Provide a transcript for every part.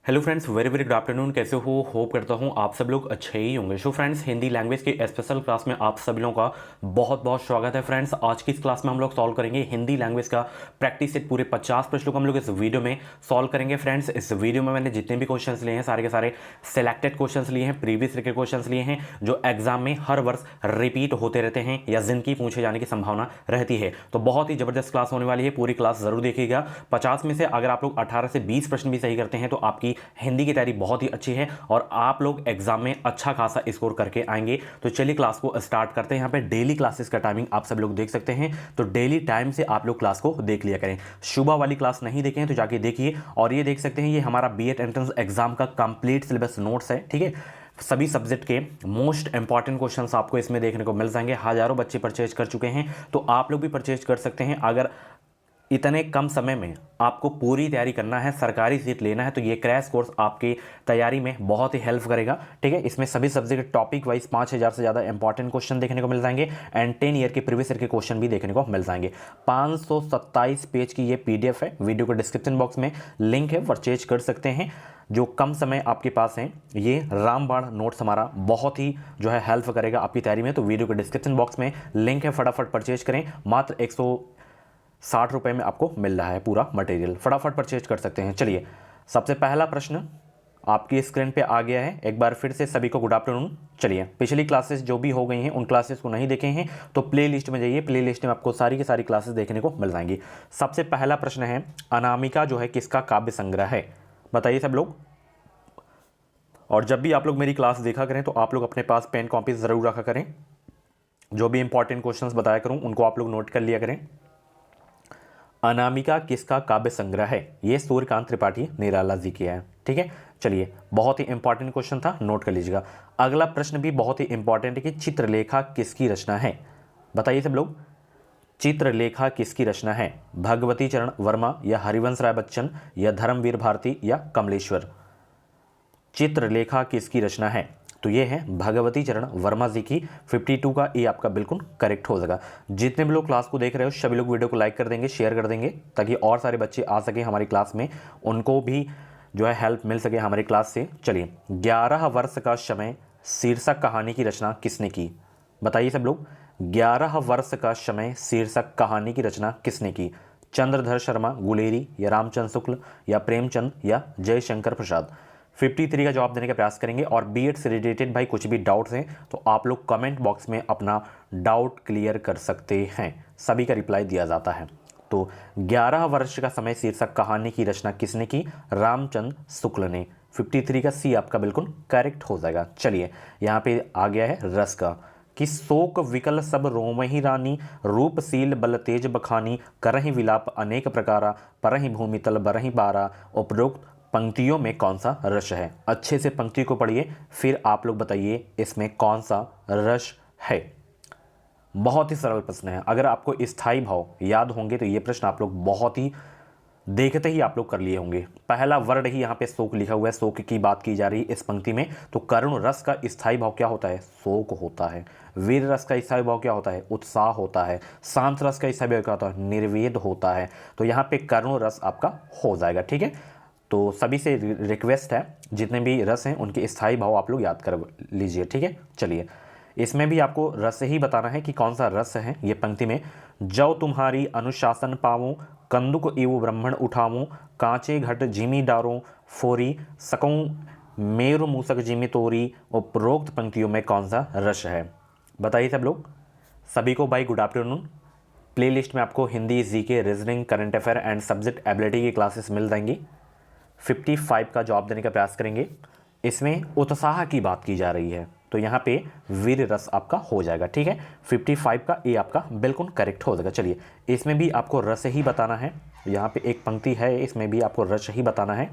Hello friends, very very good afternoon. कैसे हो? Hope करता हूँ आप सब लोग अच्छे ही होंगे। सो फ्रेंड्स, हिंदी लैंग्वेज के स्पेशल क्लास में आप सभी लोगों का बहुत बहुत स्वागत है। फ्रेंड्स, आज की इस क्लास में हम लोग सॉल्व करेंगे हिंदी लैंग्वेज का प्रैक्टिस सेट। पूरे 50 प्रश्नों को हम लोग इस वीडियो में सॉल्व करेंगे। फ्रेंड्स, इस वीडियो में मैंने जितने भी क्वेश्चन लिए हैं सारे के सारे सिलेक्टेड क्वेश्चन लिए हैं, प्रीवियस ईयर के क्वेश्चन लिए हैं जो एग्जाम में हर वर्ष रिपीट होते रहते हैं या जिनकी पूछे जाने की संभावना रहती है। तो बहुत ही जबरदस्त क्लास होने वाली है, पूरी क्लास जरूर देखिएगा। 50 में से अगर आप लोग 18 से 20 प्रश्न भी सही करते हैं तो आपकी हिंदी की तैयारी बहुत ही अच्छी है और आप लोग एग्जाम में अच्छा खासा स्कोर करके आएंगे। तो चलिए क्लास को स्टार्ट करते हैं। यहाँ पे डेली क्लासेस का टाइमिंग आप सब लोग देख सकते हैं, तो डेली टाइम से आप लोग क्लास को देख लिया करें। सुबह वाली क्लास नहीं देखे हैं तो जाके देखिए। और ये देख सकते हैं, ये हमारा बीएड एंट्रेंस एग्जाम का कंप्लीट सिलेबस नोट्स है। ठीक है, सभी सब्जेक्ट के मोस्ट इंपॉर्टेंट क्वेश्चंस आपको इसमें देखने को मिल जाएंगे। हजारों बच्चे परचेज कर चुके हैं, तो आप लोग भी परचेज कर सकते हैं। अगर इतने कम समय में आपको पूरी तैयारी करना है, सरकारी सीट लेना है, तो ये क्रैश कोर्स आपकी तैयारी में बहुत ही हेल्प करेगा। ठीक है, इसमें सभी सब्जेक्ट टॉपिक वाइज 5000 से ज़्यादा इंपॉर्टेंट क्वेश्चन देखने को मिल जाएंगे एंड 10 ईयर के प्रीवियस ईयर के क्वेश्चन भी देखने को मिल जाएंगे। 527 पेज की ये पीडीएफ है, वीडियो को डिस्क्रिप्शन बॉक्स में लिंक है, परचेज कर सकते हैं। जो कम समय आपके पास है, ये रामबाण नोट्स हमारा बहुत ही जो है हेल्प करेगा आपकी तैयारी में। तो वीडियो के डिस्क्रिप्शन बॉक्स में लिंक है, फटाफट परचेज करें। मात्र 160 रुपए में आपको मिल रहा है पूरा मटेरियल, फटाफट परचेज कर सकते हैं। चलिए, सबसे पहला प्रश्न आपकी स्क्रीन पे आ गया है। एक बार फिर से सभी को गुड आफ्टरनून। चलिए, पिछली क्लासेस जो भी हो गई हैं उन क्लासेस को नहीं देखे हैं तो प्ले लिस्ट में जाइए, प्ले लिस्ट में आपको सारी की सारी क्लासेस देखने को मिल जाएंगी। सबसे पहला प्रश्न है, अनामिका जो है किसका काव्य संग्रह है? बताइए सब लोग। और जब भी आप लोग मेरी क्लास देखा करें तो आप लोग अपने पास पेन कॉपी जरूर रखा करें। जो भी इंपॉर्टेंट क्वेश्चंस बताया करूं उनको आप लोग नोट कर लिया करें। अनामिका किसका काव्य संग्रह है? ये सूर्यकांत त्रिपाठी निराला जी की है। ठीक है, चलिए, बहुत ही इंपॉर्टेंट क्वेश्चन था, नोट कर लीजिएगा। अगला प्रश्न भी बहुत ही इंपॉर्टेंट है कि चित्रलेखा किसकी रचना है? बताइए सब लोग, चित्रलेखा किसकी रचना है? भगवती चरण वर्मा या हरिवंश राय बच्चन या धर्मवीर भारती या कमलेश्वर? चित्रलेखा किसकी रचना है? तो ये है भगवती चरण वर्मा जी की। 52 का ए आपका बिल्कुल करेक्ट हो जाएगा। जितने भी लोग क्लास को देख रहे हो सभी लोग वीडियो को लाइक कर देंगे, शेयर कर देंगे, ताकि और सारे बच्चे आ सके हमारी क्लास में, उनको भी जो है हेल्प मिल सके हमारी क्लास से। चलिए, 11 वर्ष का समय शीर्षक कहानी की रचना किसने की? बताइए सब लोग, 11 वर्ष का समय शीर्षक कहानी की रचना किसने की? चंद्रधर शर्मा गुलेरी या रामचंद्र शुक्ल या प्रेमचंद या जयशंकर प्रसाद? 53 का जवाब देने का प्रयास करेंगे। और बीएड से रिलेटेड भाई कुछ भी डाउट्स हैं तो आप लोग कमेंट बॉक्स में अपना डाउट क्लियर कर सकते हैं, सभी का रिप्लाई दिया जाता है। तो 11 वर्ष का समय शीर्षक कहानी की रचना किसने की? रामचंद्र शुक्ल ने। 53 का सी आपका बिल्कुल करेक्ट हो जाएगा। चलिए, यहाँ पे आ गया है रस का कि शोक विकल सब रोमहि रानी, रूपशील बल तेज बखानी, करहि विलाप अनेक प्रकारा, परहि भूमि तल बरहि बारा। उपरोक्त पंक्तियों में कौन सा रस है? अच्छे से पंक्ति को पढ़िए, फिर आप लोग बताइए इसमें कौन सा रस है। बहुत ही सरल प्रश्न है, अगर आपको स्थायी भाव याद होंगे तो ये प्रश्न आप लोग बहुत ही देखते ही आप लोग कर लिए होंगे। पहला वर्ड ही यहाँ पे शोक लिखा हुआ है, शोक की बात की जा रही है इस पंक्ति में। तो करुण रस का स्थायी भाव क्या होता है? शोक होता है। वीर रस का स्थायी भाव क्या होता है? उत्साह होता है। शांत रस का स्थायी भाव क्या होता है? निर्वेद होता है। तो यहाँ पे करुण रस आपका हो जाएगा। ठीक है, तो सभी से रिक्वेस्ट है, जितने भी रस हैं उनके स्थायी भाव आप लोग याद कर लीजिए। ठीक है, चलिए, इसमें भी आपको रस ही बताना है कि कौन सा रस है। ये पंक्ति में, जौ तुम्हारी अनुशासन पाऊं, कंदुक एवं ब्राह्मण उठाऊं, कांचे घट जिमी डारों फोरी, सकूं मेरु मूसक जिमी तोरी। उपरोक्त पंक्तियों में कौन सा रस है? बताइए सब लोग। सभी को भाई गुड आफ्टरनून। प्लेलिस्ट में आपको Hindi, GK, reasoning, current affair and subject ability की क्लासेस मिल जाएंगी। 55 का जवाब देने का प्रयास करेंगे। इसमें उत्साह की बात की जा रही है तो यहाँ पे वीर रस आपका हो जाएगा। ठीक है, 55 का ए आपका बिल्कुल करेक्ट हो जाएगा। चलिए, इसमें भी आपको रस ही बताना है। यहाँ पे एक पंक्ति है, इसमें भी आपको रस ही बताना है।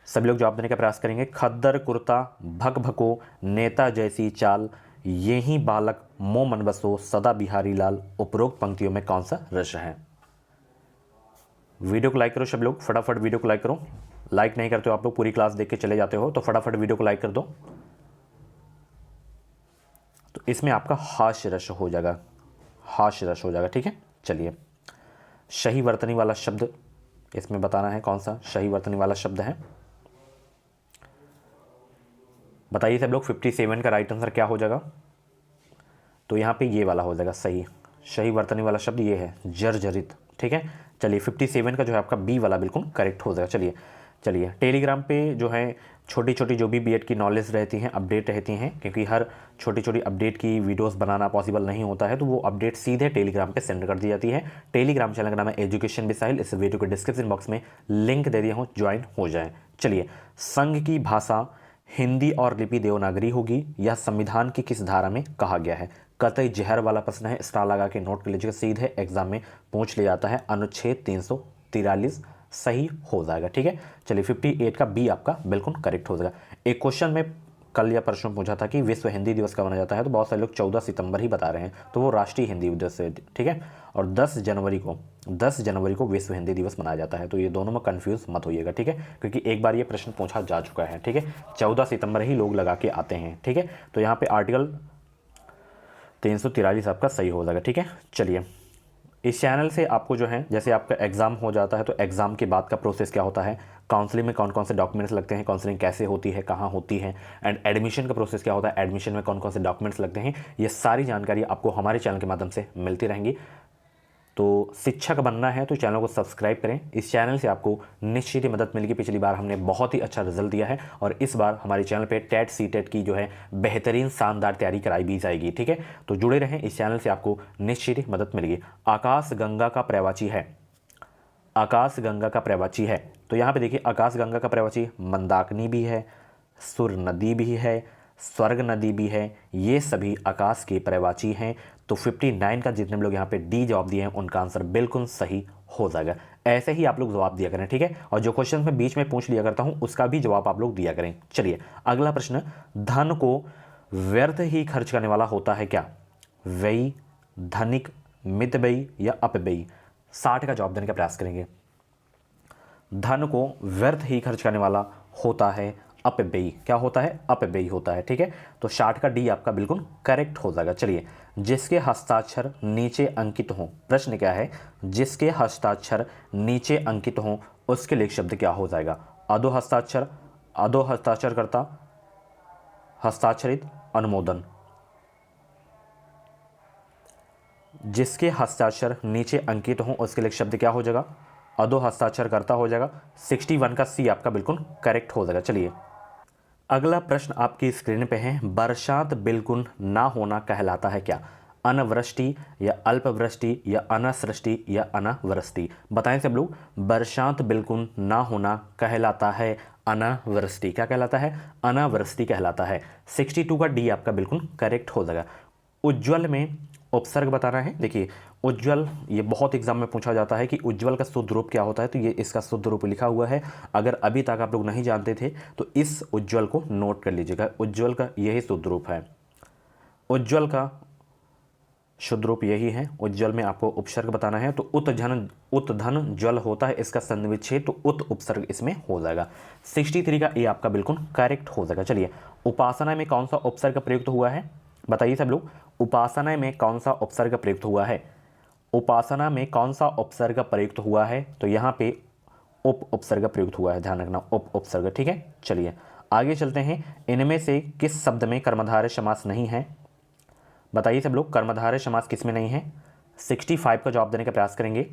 सभी लोग जवाब देने का प्रयास करेंगे। खद्दर कुर्ता भक भको, नेता जैसी चाल, यही बालक मो मन बसो, सदा बिहारी लाल। उपरोक्त पंक्तियों में कौन सा रस है? वीडियो को लाइक करो सब लोग, फटाफट वीडियो को लाइक करो। लाइक नहीं करते हो आप लोग, पूरी क्लास देख के चले जाते हो, तो फटाफट वीडियो को लाइक कर दो। तो इसमें आपका हास्य रस हो जाएगा, हास्य रस हो जाएगा। ठीक है, चलिए, सही वर्तनी वाला शब्द इसमें बताना है कौन सा सही वर्तनी वाला शब्द है। बताइए सब लोग 57 का राइट आंसर क्या हो जाएगा। तो यहाँ पे ये वाला हो जाएगा सही, सही वर्तनी वाला शब्द ये है जर्जरित। ठीक है, चलिए 57 का जो है आपका बी वाला बिल्कुल करेक्ट हो जाएगा। चलिए चलिए टेलीग्राम पे जो है छोटी छोटी जो भी बीएड की नॉलेज रहती हैं, अपडेट रहती हैं, क्योंकि हर छोटी छोटी अपडेट की वीडियोस बनाना पॉसिबल नहीं होता है, तो वो अपडेट सीधे टेलीग्राम पे सेंड कर दी जाती है। टेलीग्राम चैनल का नाम है एजुकेशन मिसाइल। इस वीडियो के डिस्क्रिप्शन बॉक्स में लिंक दे दिया हूँ, ज्वाइन हो जाए। चलिए, संघ की भाषा हिंदी और लिपि देवनागरी होगी, यह संविधान की किस धारा में कहा गया है। कतई जहर वाला प्रश्न है, स्टार लगा के नोट कर लीजिएगा, सीधे एग्जाम में पूछ लिया जाता है। अनुच्छेद 343 सही हो जाएगा। ठीक है, चलिए 58 का बी आपका बिल्कुल करेक्ट हो जाएगा। एक क्वेश्चन में कल या परसों पूछा था कि विश्व हिंदी दिवस कब मनाया जाता है, तो बहुत सारे लोग 14 सितंबर ही बता रहे हैं, तो वो राष्ट्रीय हिंदी दिवस है। ठीक है, और 10 जनवरी को विश्व हिंदी दिवस मनाया जाता है। तो ये दोनों में कंफ्यूज मत होइएगा। ठीक है, क्योंकि एक बार ये प्रश्न पूछा जा चुका है। ठीक है, 14 सितंबर ही लोग लगा के आते हैं। ठीक है, तो यहाँ पे आर्टिकल 343 आपका सही हो जाएगा। ठीक है, चलिए इस चैनल से आपको जो है, जैसे आपका एग्ज़ाम हो जाता है तो एग्ज़ाम के बाद का प्रोसेस क्या होता है, काउंसलिंग में कौन कौन से डॉक्यूमेंट्स लगते हैं, काउंसलिंग कैसे होती है, कहाँ होती है, एंड एडमिशन का प्रोसेस क्या होता है, एडमिशन में कौन कौन से डॉक्यूमेंट्स लगते हैं, ये सारी जानकारी आपको हमारे चैनल के माध्यम से मिलती रहेंगी। तो शिक्षक बनना है तो चैनल को सब्सक्राइब करें। इस चैनल से आपको निश्चित ही मदद मिलेगी। पिछली बार हमने बहुत ही अच्छा रिजल्ट दिया है और इस बार हमारे चैनल पे टेट सीटेट की जो है बेहतरीन शानदार तैयारी कराई भी जाएगी। ठीक है, तो जुड़े रहें, इस चैनल से आपको निश्चित ही मदद मिलेगी। आकाश गंगा का पर्यायवाची है, आकाश गंगा का पर्यायवाची है, तो यहाँ पे देखिए आकाश गंगा का पर्यायवाची मंदाकिनी भी है, सुर नदी भी है, स्वर्ग नदी भी है, ये सभी आकाश के पर्यायवाची हैं। तो 59 का जितने लोग यहाँ पे डी जवाब दिए हैं उनका आंसर बिल्कुल सही हो जाएगा। ऐसे ही आप लोग जवाब दिया करें। ठीक है, और जो क्वेश्चन मैं बीच में पूछ लिया करता हूँ उसका भी जवाब आप लोग दिया करें। चलिए अगला प्रश्न, धन को व्यर्थ ही खर्च करने वाला होता है क्या। व्ययी, धनिक, मितव्ययी या अपव्ययी। 60 का जवाब देने का प्रयास करेंगे। धन को व्यर्थ ही खर्च करने वाला होता है अपव्ययी। क्या होता है, अपव्ययी होता है। ठीक है, तो 60 का डी आपका बिल्कुल करेक्ट हो जाएगा। चलिए, जिसके हस्ताक्षर नीचे अंकित हों, प्रश्न क्या है, जिसके हस्ताक्षर नीचे अंकित हों उसके लिए शब्द क्या हो जाएगा। अधो हस्ताक्षर, अधो हस्ताक्षरकर्ता, हस्ताक्षरित, अनुमोदन। जिसके हस्ताक्षर नीचे अंकित हों उसके लिए शब्द क्या हो जाएगा, अधो हस्ताक्षरकर्ता हो जाएगा। 61 का सी आपका बिल्कुल करेक्ट हो जाएगा। चलिए अगला प्रश्न आपकी स्क्रीन पे है, बरसात बिल्कुल ना होना कहलाता है क्या। अनावृष्टि या अल्पवृष्टि या अनासृष्टि या अनावृष्टि। बताएं सब लोग, बरसात बिल्कुल ना होना कहलाता है अनावृष्टि। क्या कहलाता है, अनावृष्टि कहलाता है। 62 का डी आपका बिल्कुल करेक्ट हो जाएगा। उज्ज्वल में उपसर्ग बताना है। देखिए उज्ज्वल, ये बहुत एग्जाम में पूछा जाता है कि उज्ज्वल का शुद्ध रूप क्या होता है, तो ये इसका शुद्ध रूप लिखा हुआ है। अगर अभी तक आप लोग नहीं जानते थे तो इस उज्ज्वल को नोट कर लीजिएगा। उज्ज्वल का यही शुद्ध रूप है, उज्ज्वल का शुद्ध रूप यही है। उज्ज्वल में आपको उपसर्ग बताना है, तो उत्धन ज्वल होता है, इसका संधिविच्छेद तो उत उपसर्ग इसमें हो जाएगा। 63 का ए आपका बिल्कुल करेक्ट हो जाएगा। चलिए, उपासना में कौन सा उपसर्ग प्रयुक्त हुआ है, बताइए सब लोग, उपासना में कौन सा उपसर्ग प्रयुक्त हुआ है। उपासना में कौन सा उपसर्ग प्रयुक्त हुआ है, तो यहाँ पे उप उपसर्ग प्रयुक्त हुआ है, ध्यान रखना, उप उपसर्ग। ठीक है, चलिए आगे चलते हैं। इनमें से किस शब्द में कर्मधारय समास नहीं है, बताइए सब लोग, कर्मधारय समास किस में नहीं है। 65 का जवाब देने का प्रयास करेंगे।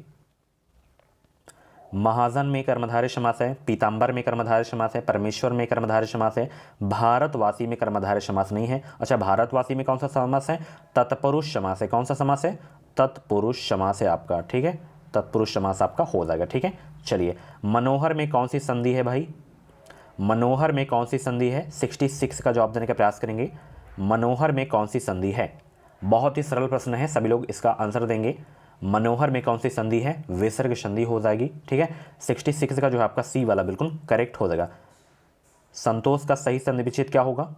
महाजन में कर्मधारय समास है, पीताम्बर में कर्मधारय समास है, परमेश्वर में कर्मधारय समास है, भारतवासी में कर्मधारय समास नहीं है। अच्छा, भारतवासी में कौन सा समास है, तत्पुरुष समास है। कौन सा समास है, तत्पुरुष समास है आपका। ठीक है, तत्पुरुष समास आपका हो जाएगा। ठीक है, चलिए मनोहर में कौन सी संधि है भाई, मनोहर में कौन सी संधि है। 66 का जवाब देने का प्रयास करेंगे। मनोहर में कौन सी संधि है, बहुत ही सरल प्रश्न है, सभी लोग इसका आंसर देंगे। मनोहर में कौन सी संधि है, विसर्ग संधि हो जाएगी। ठीक है, 66 का जो है आपका सी वाला बिल्कुल करेक्ट हो जाएगा। संतोष का सही संधि विच्छेद क्या होगा,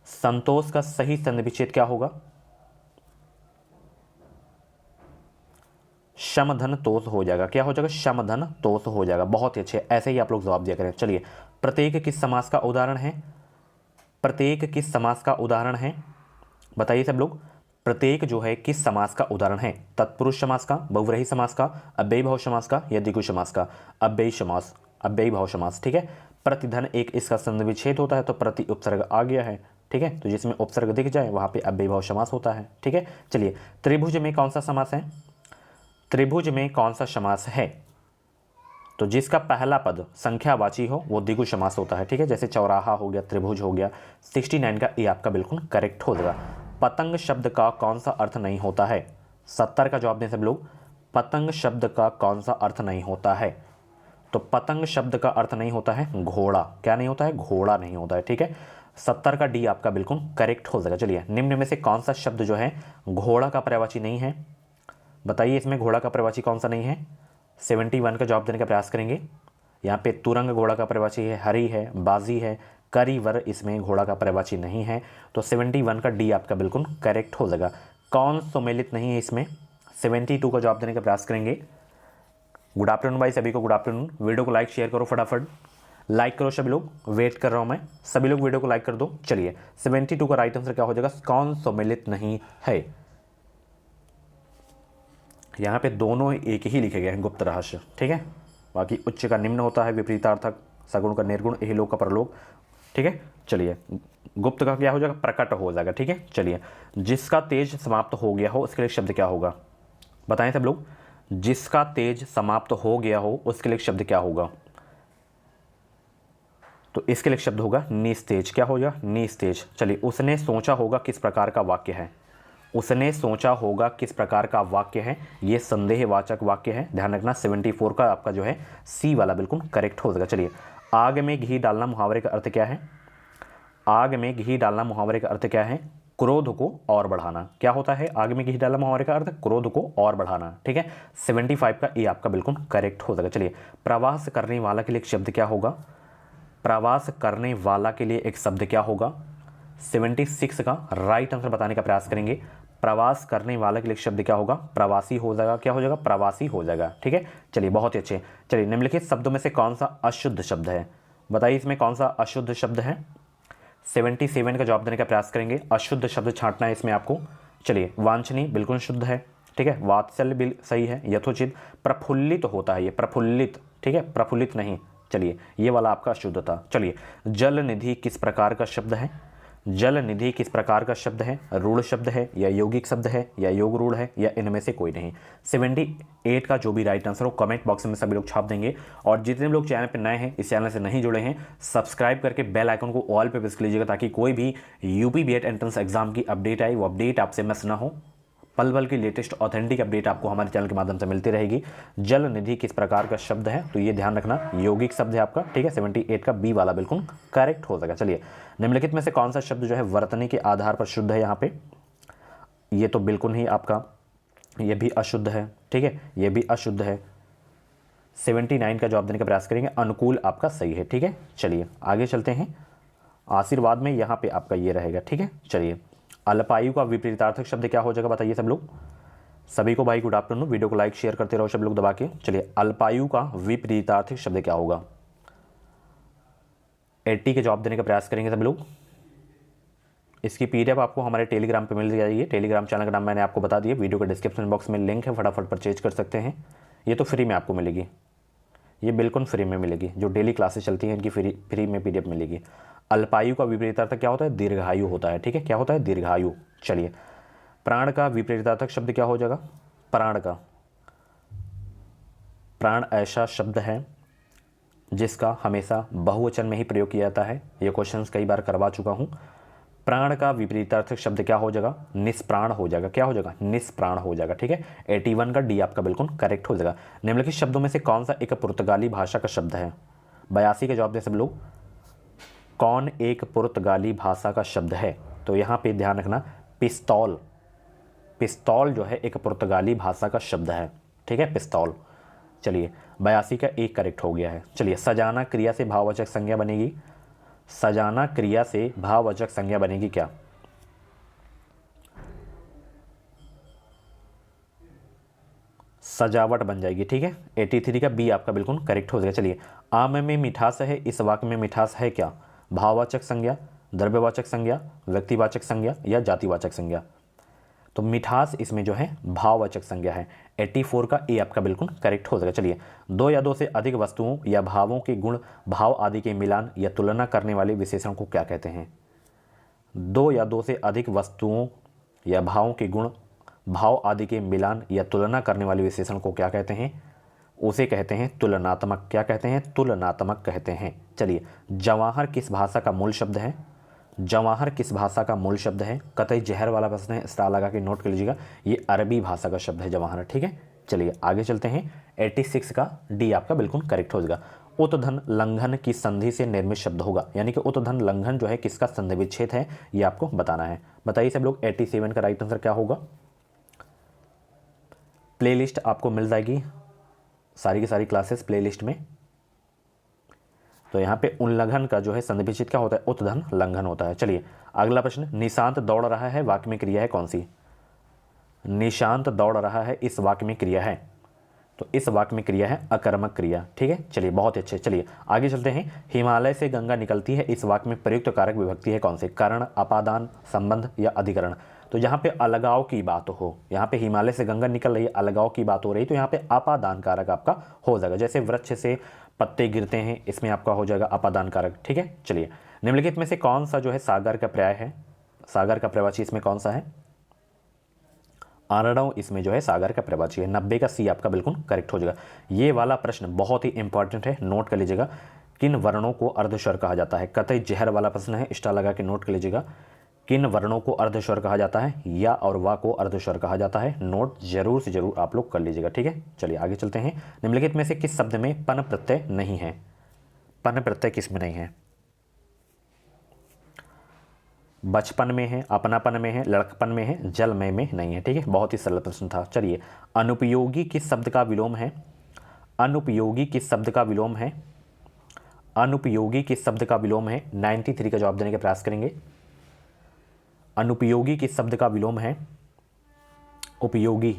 संतोष का सही संधि विच्छेद क्या होगा, शमधन तोष हो जाएगा। क्या हो जाएगा, शमधन तोष हो जाएगा। बहुत ही अच्छे, ऐसे ही आप लोग जवाब दिया करें। चलिए, प्रत्येक किस समास का उदाहरण है, प्रत्येक किस समास का उदाहरण है, बताइए सब लोग। प्रत्येक जो है किस समास का उदाहरण है? तत्पुरुष समास का, बहुव्रीहि समास का, अव्ययीभाव समास का या द्विगु समास का? अव्ययीभाव समास। ठीक है, प्रतिधन एक इसका संधि विच्छेद होता है तो प्रति उपसर्ग आ गया है। ठीक है, तो जिसमें उपसर्ग दिख जाए वहां पे अव्ययीभाव समास होता है। ठीक है, चलिए त्रिभुज में कौन सा समास है? त्रिभुज में कौन सा समास है? तो जिसका पहला पद संख्यावाची हो वो द्विगु समास होता है। ठीक है, जैसे चौराहा हो गया, त्रिभुज हो गया। 69 का ए आपका बिल्कुल करेक्ट हो जाएगा। पतंग शब्द का कौन सा अर्थ नहीं होता है? 70 का जवाब दें सब लोग। पतंग शब्द का कौन सा अर्थ नहीं होता है? तो पतंग शब्द का अर्थ नहीं होता है घोड़ा। क्या नहीं होता है? घोड़ा नहीं होता है। ठीक है, 70 का डी आपका बिल्कुल करेक्ट हो जाएगा। चलिए, निम्न में से कौन सा शब्द जो है घोड़ा का पर्यायवाची नहीं है? बताइए, इसमें घोड़ा का पर्यायवाची कौन सा नहीं है? 71 का जवाब देने का प्रयास करेंगे। यहाँ पे तुरंग घोड़ा का पर्यायवाची है, हरी है, बाजी है, करीवर इसमें घोड़ा का पर्यायवाची नहीं है। तो 71 का डी आपका बिल्कुल करेक्ट हो जाएगा। कौन सम्मिलित नहीं है इसमें? 72 का जवाब देने का प्रयास करेंगे। गुड आफ्टरनून भाई, सभी को गुड आफ्टरनून। वीडियो को लाइक शेयर करो, फटाफट लाइक करो सभी लोग, वेट कर रहा हूँ मैं। सभी लोग वीडियो को लाइक कर दो। चलिए, 72 का राइट आंसर क्या हो जाएगा? कौन सम्मिलित नहीं है? यहाँ पे दोनों एक ही लिखे गए हैं, गुप्त रहस्य। ठीक है, बाकी उच्च का निम्न होता है, विपरीतार्थक, सगुण का निर्गुण, इहलोक का परलोक। ठीक है, चलिए गुप्त का क्या हो जाएगा? प्रकट हो जाएगा। ठीक है, चलिए जिसका तेज समाप्त हो गया हो उसके लिए शब्द क्या होगा? बताएं सब लोग। जिसका तेज समाप्त हो गया हो उसके लिए शब्द क्या होगा? तो इसके लिए शब्द होगा निस्तेज। क्या हो जाएगा? निस्तेज। चलिए, उसने सोचा होगा किस प्रकार का वाक्य है? उसने सोचा होगा किस प्रकार का वाक्य है? ये संदेहवाचक वाक्य है, ध्यान रखना। 74 का आपका जो है सी वाला बिल्कुल करेक्ट हो जाएगा। चलिए, आग में घी डालना मुहावरे का अर्थ क्या है? आग में घी डालना मुहावरे का अर्थ क्या है? क्रोध को और बढ़ाना। क्या होता है आग में घी डालना मुहावरे का अर्थ? क्रोध को और बढ़ाना। ठीक है, 75 का ए आपका बिल्कुल करेक्ट हो जाएगा। चलिए, प्रवास करने वाला के लिए एक शब्द क्या होगा? प्रवास करने वाला के लिए एक शब्द क्या होगा? 76 का राइट आंसर बताने का प्रयास करेंगे। प्रवास करने वाला के लिए शब्द क्या होगा? प्रवासी हो जाएगा। क्या हो जाएगा? प्रवासी हो जाएगा। ठीक है, चलिए बहुत ही अच्छे। चलिए, निम्नलिखित शब्दों में से कौन सा अशुद्ध शब्द है? बताइए, इसमें कौन सा अशुद्ध शब्द है? 77 का जवाब देने का प्रयास करेंगे। अशुद्ध शब्द छांटना है इसमें आपको। चलिए, वांछनीय बिल्कुल शुद्ध है। ठीक है, वात्सल्य भी सही है। यथोचित प्रफुल्लित होता है ये, प्रफुल्लित। ठीक है, प्रफुल्लित नहीं। चलिए, ये वाला आपका अशुद्ध था। चलिए, जल निधि किस प्रकार का शब्द है? जल निधि किस प्रकार का शब्द है? रूढ़ शब्द है या यौगिक शब्द है या योग रूढ़ है या इनमें से कोई नहीं? 78 का जो भी राइट आंसर हो कमेंट बॉक्स में सभी लोग छाप देंगे। और जितने लोग चैनल पर नए हैं, इस चैनल से नहीं जुड़े हैं, सब्सक्राइब करके बेल आइकन को ऑल पे प्रेस कर लीजिएगा ताकि कोई भी यूपी बीएड एंट्रेंस एग्जाम की अपडेट आए वो अपडेट आपसे मिस ना हो। पल पल की लेटेस्ट ऑथेंटिक अपडेट आपको हमारे चैनल के माध्यम से मिलती रहेगी। जल निधि किस प्रकार का शब्द है? तो ये ध्यान रखना, यौगिक शब्द है आपका। ठीक है, 78 का बी वाला बिल्कुल करेक्ट हो जाएगा। चलिए, निम्नलिखित में से कौन सा शब्द जो है वर्तनी के आधार पर शुद्ध है? यहाँ पे ये तो बिल्कुल ही आपका, ये भी अशुद्ध है। ठीक है, ये भी अशुद्ध है। 79 का जवाब देने का प्रयास करेंगे। अनुकूल आपका सही है। ठीक है, चलिए आगे चलते हैं। आशीर्वाद में यहाँ पे आपका ये रहेगा। ठीक है, चलिए, अल्पायु का विपरीतार्थक शब्द क्या हो जाएगा? बताइए सब लोग। सभी को भाई गुड आफ्टरनून। वीडियो को लाइक शेयर करते रहो सब लोग दबा के। चलिए, अल्पायु का विपरीतार्थक शब्द क्या होगा? 80 के जवाब देने का प्रयास करेंगे सब लोग। इसकी पीडीएफ आपको हमारे टेलीग्राम पे मिल जाएगी। टेलीग्राम चैनल का नाम मैंने आपको बता दिया, वीडियो के डिस्क्रिप्शन बॉक्स में लिंक है, फटाफट परचेज कर सकते हैं। ये तो फ्री में आपको मिलेगी, ये बिल्कुल फ्री में मिलेगी। जो डेली क्लासेस चलती हैं इनकी फ्री में पीडीएफ मिलेगी। अल्पायु का विपरीतार्थक क्या होता है? दीर्घायु होता है। ठीक है, क्या होता है? दीर्घायु। चलिए, प्राण का विपरीतार्थक शब्द क्या हो जाएगा? प्राण का, प्राण ऐसा शब्द है जिसका हमेशा बहुवचन में ही प्रयोग किया जाता है। ये क्वेश्चंस कई बार करवा चुका हूं। प्राण का विपरीतार्थक शब्द क्या हो जाएगा? निष्प्राण हो जाएगा। क्या हो जाएगा? निष्प्राण हो जाएगा। ठीक है, 81 का डी आपका बिल्कुल करेक्ट हो जाएगा। निम्नलिखित शब्दों में से कौन सा एक पुर्तगाली भाषा का शब्द है? 82 के जवाब दें सब लोग। कौन एक पुर्तगाली भाषा का शब्द है? तो यहाँ पे ध्यान रखना, पिस्तौल। पिस्तौल जो है एक पुर्तगाली भाषा का शब्द है। ठीक है, पिस्तौल। चलिए, 82 का एक करेक्ट हो गया है। चलिए, सजाना क्रिया से भाववाचक संज्ञा बनेगी। सजाना क्रिया से भाववाचक संज्ञा बनेगी क्या? सजावट बन जाएगी। ठीक है, 83 का बी आपका बिल्कुल करेक्ट हो जाएगा। चलिए, आम में मिठास है, इस वाक्य में मिठास है क्या? भाववाचक संज्ञा, द्रव्यवाचक संज्ञा, व्यक्तिवाचक संज्ञा या जातिवाचक संज्ञा? तो मिठास इसमें जो है भाववाचक संज्ञा है। 84 का ए आपका बिल्कुल करेक्ट हो जाएगा। चलिए, दो या दो से अधिक वस्तुओं या भावों के गुण, भाव आदि के मिलान या तुलना करने वाले विशेषण को क्या कहते हैं? दो या दो से अधिक वस्तुओं या भावों के गुण, भाव आदि के मिलान या तुलना करने वाले विशेषण को क्या कहते हैं? उसे कहते हैं तुलनात्मक। क्या कहते हैं? तुलनात्मक कहते हैं। चलिए, जवाहर किस भाषा का मूल शब्द है? जवाहर किस भाषा का मूल शब्द है? कतई जहर वाला प्रश्न है, स्टार लगा के नोट कर लीजिएगा। ये अरबी भाषा का शब्द है जवाहर, ठीक है। चलिए आगे चलते हैं। 86 का डी आपका बिल्कुल करेक्ट हो जाएगा। उतधन लंघन की संधि से निर्मित शब्द होगा, यानी कि उतधन लंघन जो है किसका संधि विच्छेद है, ये आपको बताना है। बताइए सब लोग, 87 का राइट आंसर क्या होगा? प्लेलिस्ट आपको मिल जाएगी, सारी की सारी क्लासेस प्लेलिस्ट में। तो यहाँ पे उल्लंघन का जो है संधि विच्छेद क्या होता है? उतधन लंघन होता है। चलिए अगला प्रश्न, निशांत दौड़ रहा है, वाक्य में क्रिया है कौन सी? निशांत दौड़ रहा है, इस वाक्य में क्रिया है, तो इस वाक्य में क्रिया है अकर्मक क्रिया, ठीक है। चलिए बहुत अच्छे। चलिए आगे चलते हैं। हिमालय से गंगा निकलती है, इस वाक्य में प्रयुक्त कारक विभक्ति है कौन से? कारण, अपादान, संबंध या अधिकरण। तो यहाँ पे अलगाव की बात हो, यहाँ पे हिमालय से गंगा निकल रही है, अलगाव की बात हो रही, तो यहाँ पे अपादान कारक आपका हो जाएगा। जैसे वृक्ष से पत्ते गिरते हैं, इसमें आपका हो जाएगा अपादान कारक, ठीक है। चलिए, निम्नलिखित में से कौन सा जो है सागर का पर्याय है? सागर का प्रवाची इसमें कौन सा है? आरडव इसमें जो है सागर का प्रवाची है। 90 का सी आपका बिल्कुल करेक्ट हो जाएगा। ये वाला प्रश्न बहुत ही इंपॉर्टेंट है, नोट कर लीजिएगा। किन वर्णों को अर्धस्वर कहा जाता है? कतई जहर वाला प्रश्न है, स्टार लगा के नोट कर लीजिएगा। किन वर्णों को अर्धस्वर कहा जाता है? या और वा को अर्धस्वर कहा जाता है? नोट जरूर से जरूर आप लोग कर लीजिएगा, ठीक है। चलिए आगे चलते हैं। निम्नलिखित में से किस शब्द में पन प्रत्यय नहीं है? पन प्रत्यय किस में नहीं है? बचपन में है, अपनापन में है, लड़कपन में है, जलमय में नहीं है, ठीक है। बहुत ही सरल प्रश्न था। चलिए, अनुपयोगी किस शब्द का विलोम है? अनुपयोगी किस शब्द का विलोम है? अनुपयोगी किस शब्द का विलोम है? 93 का जवाब देने का प्रयास करेंगे। अनुपयोगी किस शब्द का विलोम है? उपयोगी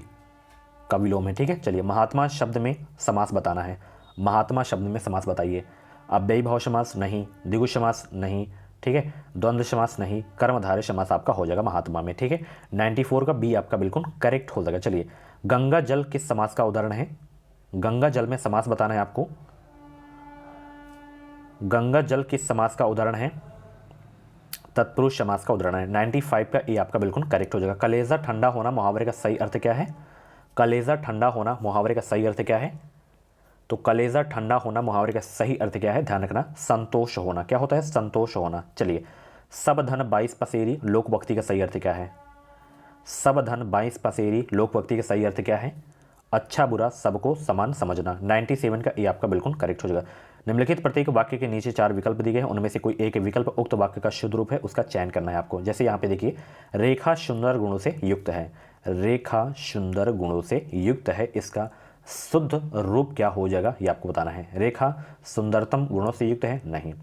का विलोम है, ठीक है। चलिए, महात्मा शब्द में समास बताना है। महात्मा शब्द में समास बताइए। अव्ययी भाव समास नहीं, द्विगु समास नहीं, ठीक है, द्वंद्व समास नहीं, कर्मधारय समास आपका हो जाएगा महात्मा में, ठीक है। 94 का बी आपका बिल्कुल करेक्ट हो जाएगा। चलिए, गंगा जल किस समास का उदाहरण है? गंगा जल में समास बताना है आपको। गंगा जल किस समास का उदाहरण है? तत्पुरुष समास का उदाहरण है। 95 का ए आपका बिल्कुल करेक्ट हो जाएगा। कलेजा ठंडा होना मुहावरे का सही अर्थ क्या है? कलेजा ठंडा होना मुहावरे का सही अर्थ क्या है? तो कलेजा ठंडा होना मुहावरे का सही अर्थ क्या है? ध्यान रखना, संतोष होना। क्या होता है? संतोष होना। चलिए, सब धन 22 पसेरी लोकवक्ति का सही अर्थ क्या है? सब धन 22 पसेरी लोकवक्ति का सही अर्थ क्या है? अच्छा बुरा सबको समान समझना। 97 का ए आपका बिल्कुल करेक्ट हो जाएगा। निम्नलिखित प्रत्येक वाक्य के नीचे 4 विकल्प दिए गए हैं, उनमें से कोई एक विकल्प उक्त वाक्य का शुद्ध रूप है, उसका चयन करना है आपको। जैसे यहाँ पे देखिए, रेखा सुंदर गुणों से युक्त है। रेखा सुंदर गुणों से युक्त है, इसका शुद्ध रूप क्या हो जाएगा ये आपको बताना है। रेखा सुंदरतम गुणों से युक्त है? नहीं।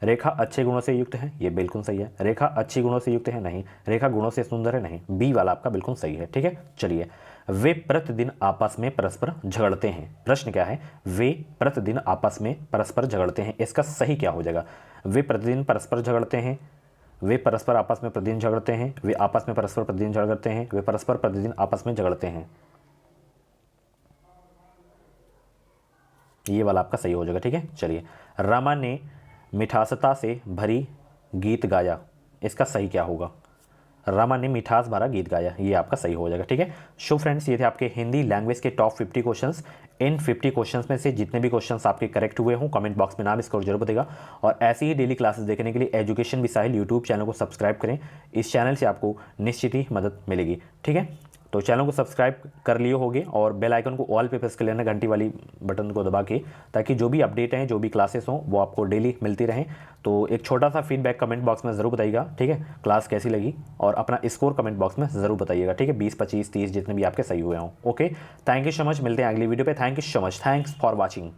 रेखा अच्छे गुणों से युक्त है? ये बिल्कुल सही है। रेखा अच्छी गुणों से युक्त है? नहीं। रेखा गुणों से सुंदर है? नहीं। बी वाला आपका बिल्कुल सही है, ठीक है। चलिए, वे प्रतिदिन आपस में परस्पर झगड़ते हैं। प्रश्न क्या है? वे प्रतिदिन आपस में परस्पर झगड़ते हैं, इसका सही क्या हो जाएगा? वे प्रतिदिन परस्पर झगड़ते हैं, वे परस्पर आपस में प्रतिदिन झगड़ते हैं, वे आपस में परस्पर प्रतिदिन झगड़ते हैं, वे परस्पर प्रतिदिन आपस में झगड़ते हैं। ये वाला आपका सही हो जाएगा, ठीक है। चलिए, रमा ने मिठासता से भरी गीत गाया, इसका सही क्या होगा? रमा ने मिठास भरा गीत गाया, ये आपका सही हो जाएगा, ठीक है। सो फ्रेंड्स, ये थे आपके हिंदी लैंग्वेज के टॉप 50 क्वेश्चंस। इन 50 क्वेश्चंस में से जितने भी क्वेश्चंस आपके करेक्ट हुए हों, कमेंट बॉक्स में नाम इसको जरूर बताइएगा। और ऐसी ही डेली क्लासेस देखने के लिए एजुकेशन विसाइल यूट्यूब चैनल को सब्सक्राइब करें। इस चैनल से आपको निश्चित ही मदद मिलेगी, ठीक है। तो चैनल को सब्सक्राइब कर लिए होगे और बेल आइकन को ऑल पे प्रेस कर लेना, घंटी वाली बटन को दबा के, ताकि जो भी अपडेट हैं, जो भी क्लासेस हों, वो आपको डेली मिलती रहें। तो एक छोटा सा फीडबैक कमेंट बॉक्स में ज़रूर बताइएगा, ठीक है, क्लास कैसी लगी, और अपना स्कोर कमेंट बॉक्स में ज़रूर बताइएगा, ठीक है। 20, 25, 30 जितने भी आपके सही हुए हों। Okay, thank you so much. मिलते हैं अगली वीडियो पे। Thank you so much. Thanks for watching.